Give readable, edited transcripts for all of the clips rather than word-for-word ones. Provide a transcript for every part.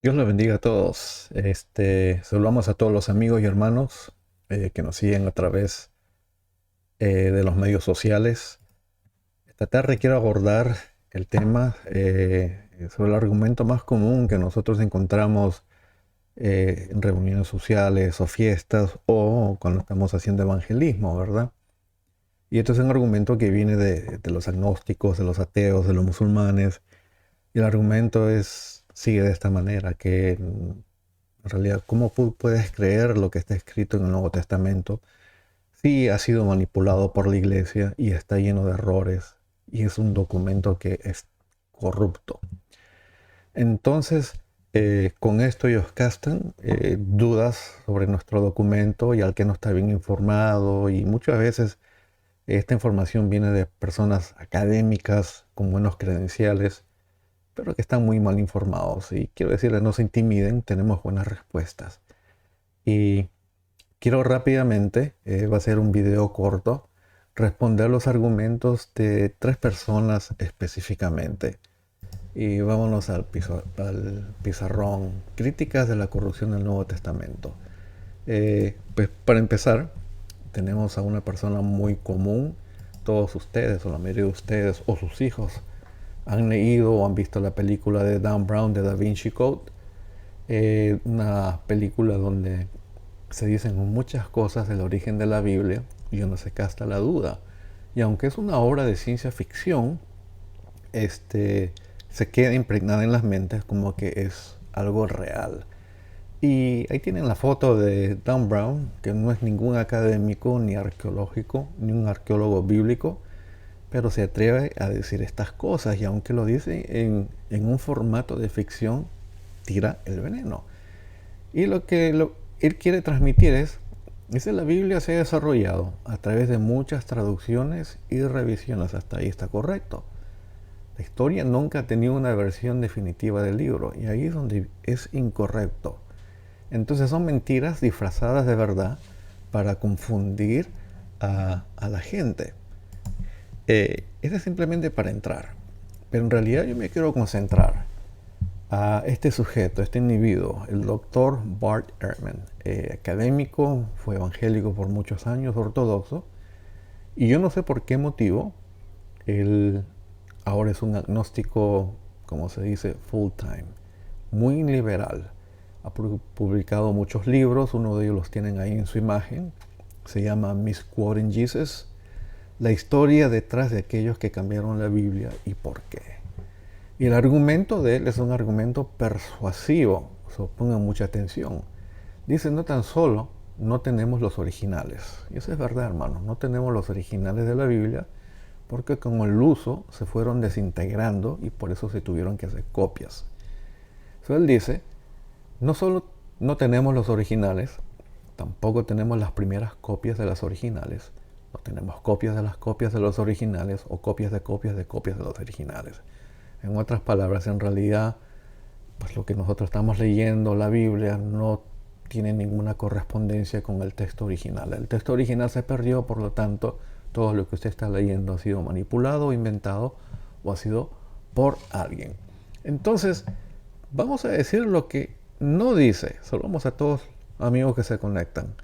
Dios les bendiga a todos. Saludamos a todos los amigos y hermanos que nos siguen a través de los medios sociales. Esta tarde quiero abordar el tema sobre el argumento más común que nosotros encontramos en reuniones sociales o fiestas o cuando estamos haciendo evangelismo, ¿verdad? Y esto es un argumento que viene de los agnósticos, de los ateos, de los musulmanes. Y el argumento sigue de esta manera, que en realidad, ¿cómo puedes creer lo que está escrito en el Nuevo Testamento si ha sido manipulado por la iglesia y está lleno de errores y es un documento que es corrupto? Entonces, con esto ellos castan dudas sobre nuestro documento y al que no está bien informado, y muchas veces esta información viene de personas académicas con buenos credenciales, pero que están muy mal informados. Y quiero decirles, no se intimiden, tenemos buenas respuestas. Y quiero rápidamente, va a ser un video corto, responder los argumentos de tres personas específicamente. Y vámonos al pizarrón. Críticas de la corrupción del Nuevo Testamento. Pues para empezar, tenemos a una persona muy común. Todos ustedes, o la mayoría de ustedes, o sus hijos, han leído o han visto la película de Dan Brown de Da Vinci Code. Una película donde se dicen muchas cosas del origen de la Biblia y uno se casta la duda. Y aunque es una obra de ciencia ficción, se queda impregnada en las mentes como que es algo real. Y ahí tienen la foto de Dan Brown, que no es ningún académico, ni arqueológico, ni un arqueólogo bíblico, pero se atreve a decir estas cosas, y aunque lo dice en un formato de ficción, tira el veneno. Y él quiere transmitir es que la Biblia se ha desarrollado a través de muchas traducciones y revisiones. Hasta ahí está correcto. La historia nunca ha tenido una versión definitiva del libro, y ahí es donde es incorrecto. Entonces son mentiras disfrazadas de verdad para confundir a la gente. Eso es simplemente para entrar. Pero en realidad yo me quiero concentrar a este sujeto, este individuo, el doctor Bart Ehrman, académico, fue evangélico por muchos años, ortodoxo, y yo no sé por qué motivo él ahora es un agnóstico, como se dice, full time, muy liberal. Ha publicado muchos libros, uno de ellos los tienen ahí en su imagen, se llama Misquoting Jesus, la historia detrás de aquellos que cambiaron la Biblia y por qué. Y el argumento de él es un argumento persuasivo, pongan mucha atención. Dice, no tan solo no tenemos los originales, y eso es verdad, hermanos, no tenemos los originales de la Biblia, porque con el uso se fueron desintegrando y por eso se tuvieron que hacer copias. So, él dice, no solo no tenemos los originales, tampoco tenemos las primeras copias de las originales, no tenemos copias de las copias de los originales o copias de copias de copias de los originales. En otras palabras, en realidad, pues lo que nosotros estamos leyendo, la Biblia, no tiene ninguna correspondencia con el texto original. El texto original se perdió, por lo tanto, todo lo que usted está leyendo ha sido manipulado, inventado o ha sido por alguien. Entonces, vamos a decir lo que no dice. Saludamos a todos amigos que se conectan.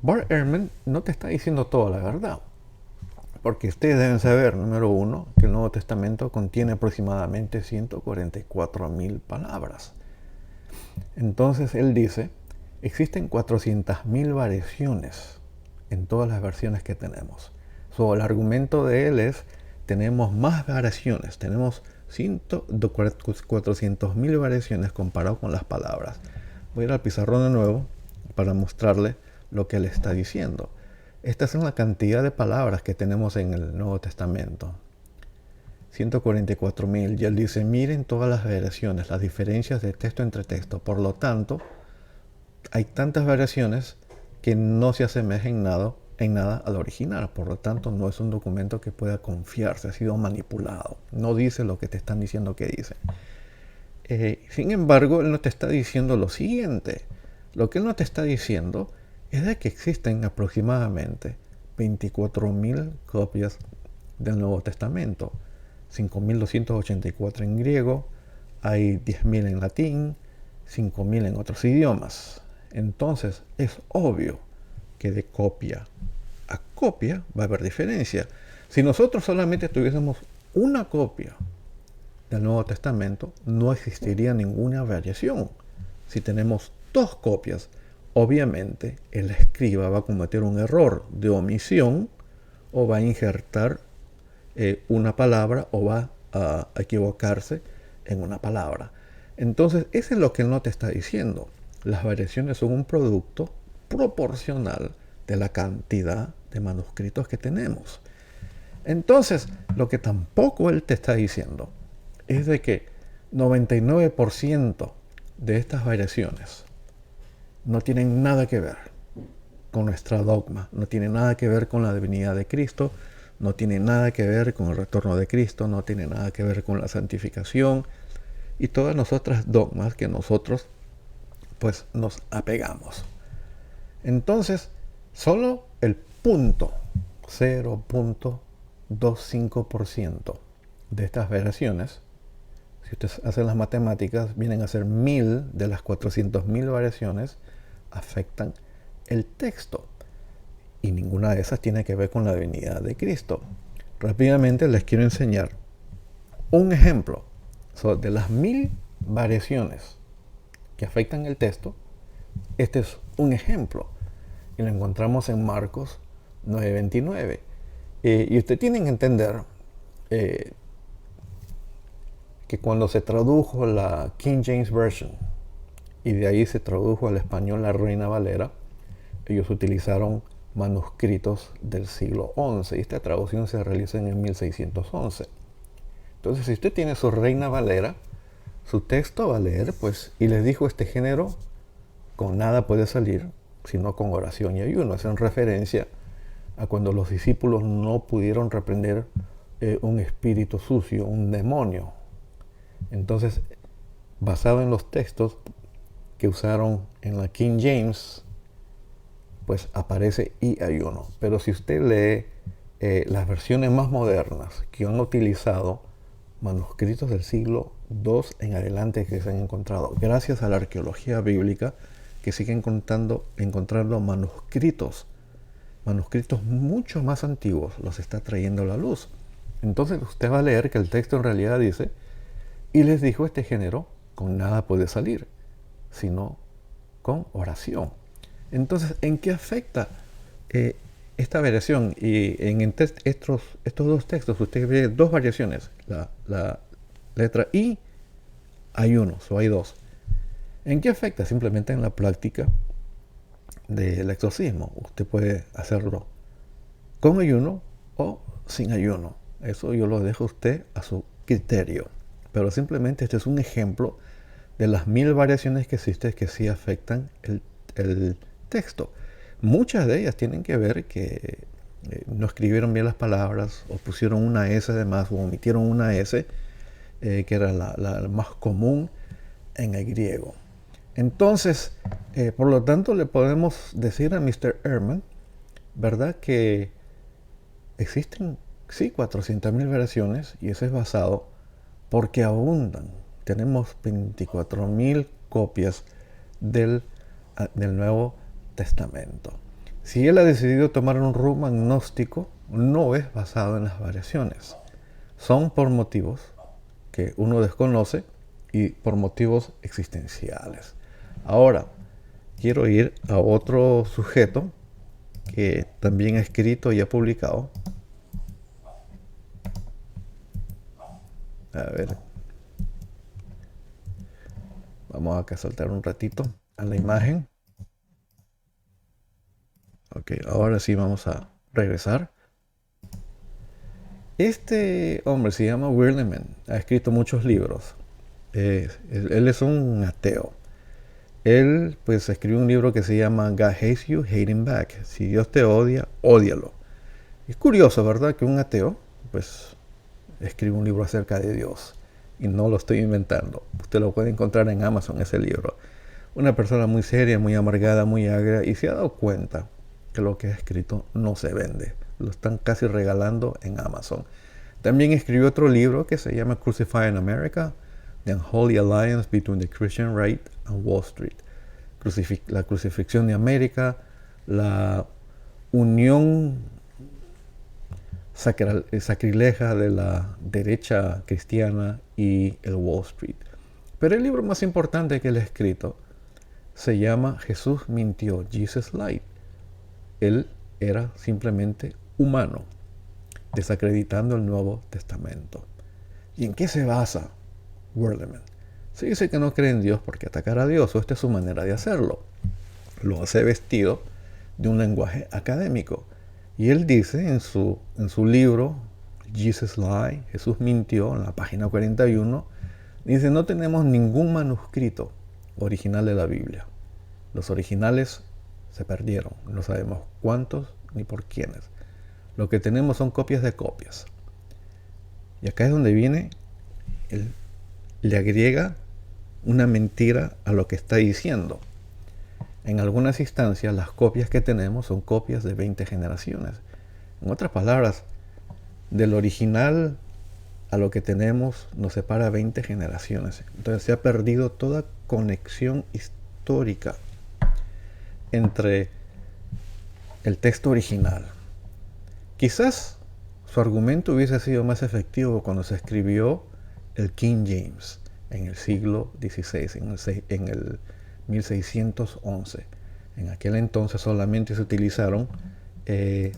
Bart Ehrman no te está diciendo toda la verdad. Porque ustedes deben saber, número uno, que el Nuevo Testamento contiene aproximadamente 144.000 palabras. Entonces él dice, existen 400.000 variaciones en todas las versiones que tenemos. El argumento de él es, tenemos más variaciones, tenemos 400.000 variaciones comparado con las palabras. Voy a ir al pizarrón de nuevo para mostrarle lo que él está diciendo. Esta es la cantidad de palabras que tenemos en el Nuevo Testamento. 144.000. Y él dice, miren todas las variaciones, las diferencias de texto entre texto. Por lo tanto, hay tantas variaciones que no se asemejan en nada al original. Por lo tanto, no es un documento que pueda confiarse, ha sido manipulado. No dice lo que te están diciendo que dice. Sin embargo, él no te está diciendo lo siguiente. Lo que él no te está diciendo es de que existen aproximadamente 24.000 copias del Nuevo Testamento, 5.284 en griego, hay 10.000 en latín, 5.000 en otros idiomas. Entonces es obvio que de copia a copia va a haber diferencia. Si nosotros solamente tuviésemos una copia del Nuevo Testamento, no existiría ninguna variación. Si tenemos dos copias, obviamente el escriba va a cometer un error de omisión o va a injertar una palabra o va a equivocarse en una palabra. Entonces, eso es lo que él no te está diciendo. Las variaciones son un producto proporcional de la cantidad de manuscritos que tenemos. Entonces, lo que tampoco él te está diciendo es de que 99% de estas variaciones no tienen nada que ver con nuestra dogma, no tiene nada que ver con la divinidad de Cristo, no tiene nada que ver con el retorno de Cristo, no tiene nada que ver con la santificación y todas las otras dogmas que nosotros pues nos apegamos. Entonces, solo el 0.25% de estas variaciones, si ustedes hacen las matemáticas, vienen a ser 1000 de las 400.000 variaciones, afectan el texto. Y ninguna de esas tiene que ver con la divinidad de Cristo. Rápidamente les quiero enseñar un ejemplo. De las 1000 variaciones que afectan el texto, este es un ejemplo. Y lo encontramos en Marcos 9:29. Y ustedes tienen que entender que cuando se tradujo la King James Version y de ahí se tradujo al español la Reina Valera, ellos utilizaron manuscritos del siglo XI y esta traducción se realiza en el 1611. Entonces, si usted tiene su Reina Valera, su texto va a leer, pues, y les dijo este género, con nada puede salir, sino con oración y ayuno. Es en referencia a cuando los discípulos no pudieron reprender un espíritu sucio, un demonio. Entonces, basado en los textos que usaron en la King James, pues aparece y ayuno. Pero si usted lee las versiones más modernas que han utilizado manuscritos del siglo II en adelante que se han encontrado, gracias a la arqueología bíblica, que sigue encontrando manuscritos mucho más antiguos, los está trayendo a la luz. Entonces usted va a leer que el texto en realidad dice, y les dijo este género, con nada puede salir, sino con oración. Entonces, ¿en qué afecta esta variación? Y en estos dos textos usted ve dos variaciones, la letra I, ayuno, o hay dos. ¿En qué afecta? Simplemente en la práctica del exorcismo. Usted puede hacerlo con ayuno o sin ayuno. Eso yo lo dejo a usted a su criterio. Pero simplemente este es un ejemplo de las 1000 variaciones que existen que sí afectan el texto. Muchas de ellas tienen que ver que no escribieron bien las palabras o pusieron una S de más o omitieron una S que era la más común en el griego. Entonces, por lo tanto, le podemos decir a Mr. Ehrman, ¿verdad? Que existen, sí, 400.000 variaciones y eso es basado porque abundan. Tenemos 24.000 copias del Nuevo Testamento. Si él ha decidido tomar un rumbo agnóstico, no es basado en las variaciones. Son por motivos que uno desconoce y por motivos existenciales. Ahora, quiero ir a otro sujeto que también ha escrito y ha publicado. A ver. Vamos acá a saltar un ratito a la imagen. Ok, ahora sí vamos a regresar. Este hombre se llama Wirleman, ha escrito muchos libros. Él es un ateo. Él pues escribió un libro que se llama God Hates You, Hate Him Back. Si Dios te odia, ódialo. Es curioso, ¿verdad? Que un ateo pues escribe un libro acerca de Dios. Y no lo estoy inventando. Usted lo puede encontrar en Amazon, ese libro. Una persona muy seria, muy amargada, muy agria, y se ha dado cuenta que lo que ha escrito no se vende. Lo están casi regalando en Amazon. También escribió otro libro que se llama Crucify in America, The Unholy Alliance Between the Christian Right and Wall Street. La crucifixión de América, la unión sacrilega de la derecha cristiana y el Wall Street. Pero el libro más importante que él ha escrito se llama Jesús mintió, Jesus Lied. Él era simplemente humano, desacreditando el Nuevo Testamento. ¿Y en qué se basa Werleman? Se dice que no cree en Dios porque atacar a Dios, o esta es su manera de hacerlo. Lo hace vestido de un lenguaje académico. Y él dice en su libro, Jesus Lied, Jesús mintió, en la página 41, dice, no tenemos ningún manuscrito original de la Biblia. Los originales se perdieron, no sabemos cuántos ni por quiénes. Lo que tenemos son copias de copias. Y acá es donde viene, él le agrega una mentira a lo que está diciendo. En algunas instancias, las copias que tenemos son copias de 20 generaciones. En otras palabras, del original a lo que tenemos nos separa 20 generaciones. Entonces se ha perdido toda conexión histórica entre el texto original. Quizás su argumento hubiese sido más efectivo cuando se escribió el King James en el siglo XVI, en el 1611. En aquel entonces solamente se utilizaron, ahí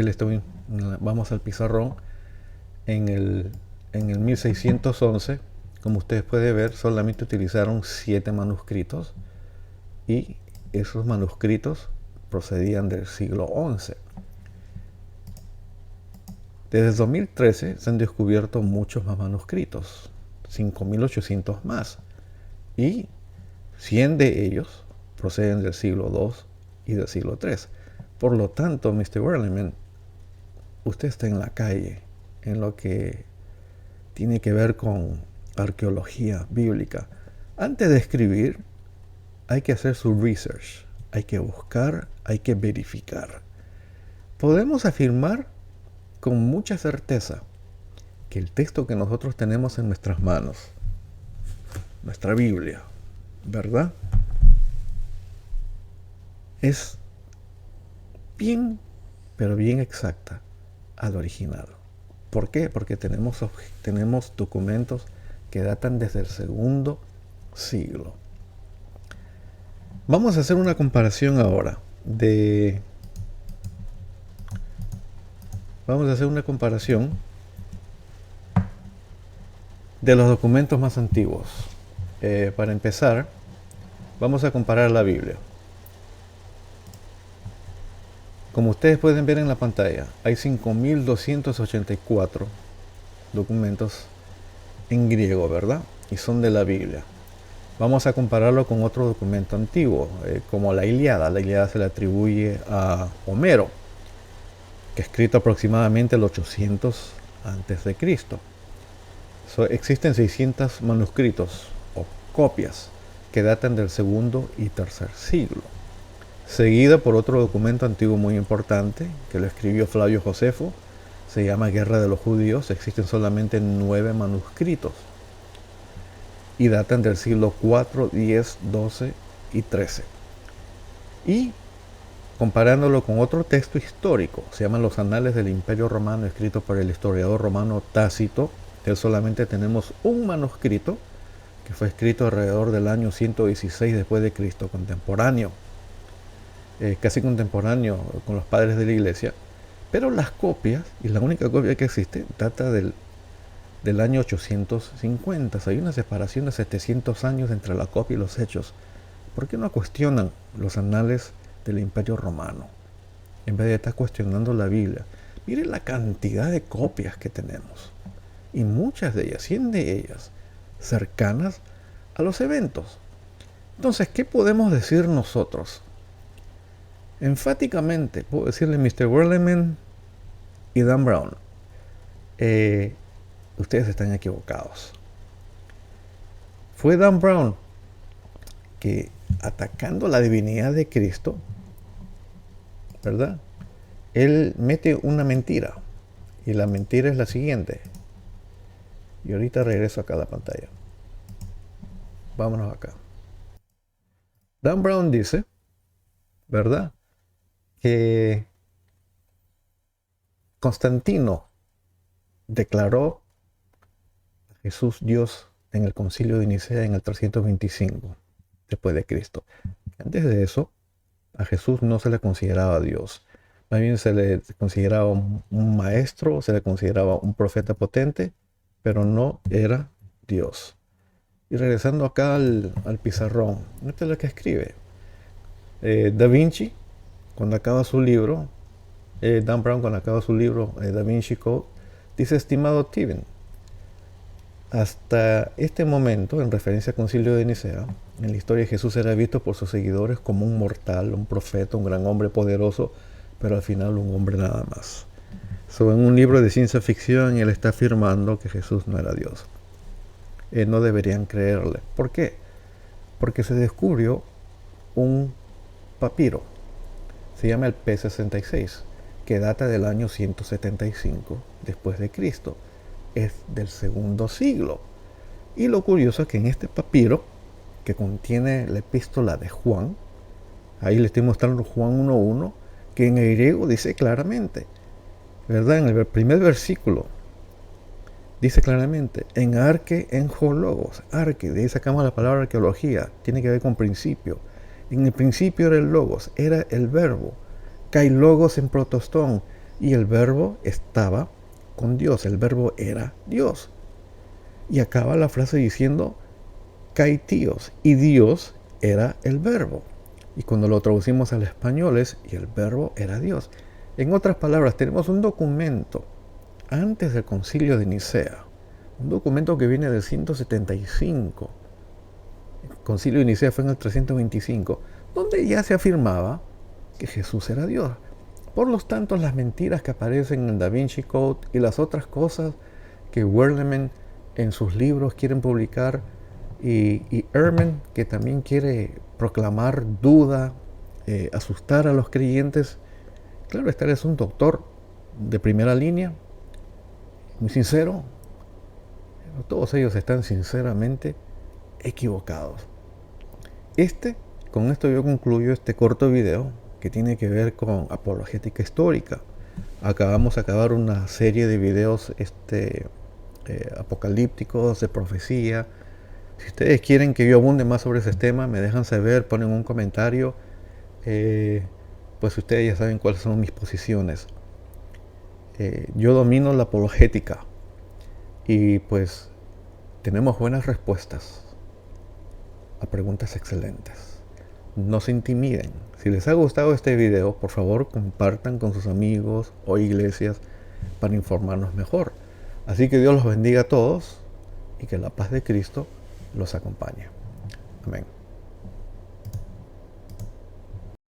le estoy, vamos al pizarrón, en el 1611, como ustedes pueden ver, solamente utilizaron 7 manuscritos y esos manuscritos procedían del siglo XI. Desde el 2013 se han descubierto muchos más manuscritos, 5.800 más, y 100 de ellos proceden del siglo II y del siglo III. Por lo tanto, Mr. Werleman, usted está en la calle en lo que tiene que ver con arqueología bíblica. Antes de escribir, hay que hacer su research, hay que buscar, hay que verificar. Podemos afirmar con mucha certeza que el texto que nosotros tenemos en nuestras manos, nuestra Biblia, ¿verdad?, es bien, pero bien exacta al original. ¿Por qué? Porque tenemos documentos que datan desde el segundo siglo. Vamos a hacer una comparación ahora de los documentos más antiguos. Para empezar, vamos a comparar la Biblia. Como ustedes pueden ver en la pantalla, hay 5.284 documentos en griego, ¿verdad? Y son de la Biblia. Vamos a compararlo con otro documento antiguo, como la Ilíada. La Ilíada se le atribuye a Homero, que ha escrito aproximadamente el 800 a.C. Existen 600 manuscritos o copias que datan del segundo y tercer siglo, seguida por otro documento antiguo muy importante que lo escribió Flavio Josefo, se llama Guerra de los Judíos. Existen solamente 9 manuscritos y datan del siglo IV, X, XII y XIII. Y comparándolo con otro texto histórico, se llaman los Anales del Imperio Romano, escrito por el historiador romano Tácito. Él solamente tenemos un manuscrito que fue escrito alrededor del año 116 después de Cristo, contemporáneo, casi contemporáneo con los padres de la iglesia, pero las copias, y la única copia que existe, data del año 850. O sea, hay una separación de 700 años entre la copia y los hechos. ¿Por qué no cuestionan los anales del Imperio Romano en vez de estar cuestionando la Biblia? Miren la cantidad de copias que tenemos, y muchas de ellas, 100 de ellas, cercanas a los eventos. Entonces, ¿qué podemos decir nosotros? Enfáticamente puedo decirle, Mr. Werleman y Dan Brown, ustedes están equivocados. Fue Dan Brown que, atacando la divinidad de Cristo, ¿verdad?, él mete una mentira, y la mentira es la siguiente: Y ahorita regreso acá a la pantalla. Vámonos acá. Dan Brown dice, ¿verdad?, que Constantino declaró a Jesús Dios en el Concilio de Nicea en el 325 después de Cristo. Antes de eso, a Jesús no se le consideraba Dios. Más bien se le consideraba un maestro, se le consideraba un profeta potente, pero no era Dios. Y regresando acá al pizarrón, esto es lo que escribe. Da Vinci, cuando acaba su libro, Dan Brown, cuando acaba su libro, Da Vinci Code, dice: estimado Steven, hasta este momento, en referencia al Concilio de Nicea, en la historia Jesús era visto por sus seguidores como un mortal, un profeta, un gran hombre poderoso, pero al final un hombre nada más. En un libro de ciencia ficción, él está afirmando que Jesús no era Dios. No deberían creerle. ¿Por qué? Porque se descubrió un papiro, se llama el P66, que data del año 175 después de Cristo. Es del segundo siglo. Y lo curioso es que en este papiro, que contiene la epístola de Juan, ahí le estoy mostrando Juan 1.1, que en griego dice claramente, ¿verdad? En el primer versículo dice claramente, en arque en logos. Arque, de ahí sacamos la palabra arqueología, tiene que ver con principio. En el principio era el logos, era el verbo. Kai logos en protostón, y el verbo estaba con Dios, el verbo era Dios. Y acaba la frase diciendo kai tíos, y Dios era el verbo. Y cuando lo traducimos al español es, y el verbo era Dios. En otras palabras, tenemos un documento antes del Concilio de Nicea, un documento que viene del 175. El Concilio de Nicea fue en el 325, donde ya se afirmaba que Jesús era Dios. Por lo tanto, las mentiras que aparecen en el Da Vinci Code y las otras cosas que Werleman en sus libros quieren publicar, y Ehrman, que también quiere proclamar duda, asustar a los creyentes. Claro, este es un doctor de primera línea, muy sincero. Todos ellos están sinceramente equivocados. Con esto yo concluyo este corto video que tiene que ver con apologética histórica. Vamos a acabar una serie de videos apocalípticos, de profecía. Si ustedes quieren que yo abunde más sobre ese tema, me dejan saber, ponen un comentario. Pues ustedes ya saben cuáles son mis posiciones. Yo domino la apologética y pues tenemos buenas respuestas a preguntas excelentes. No se intimiden. Si les ha gustado este video, por favor compartan con sus amigos o iglesias para informarnos mejor. Así que Dios los bendiga a todos y que la paz de Cristo los acompañe. Amén.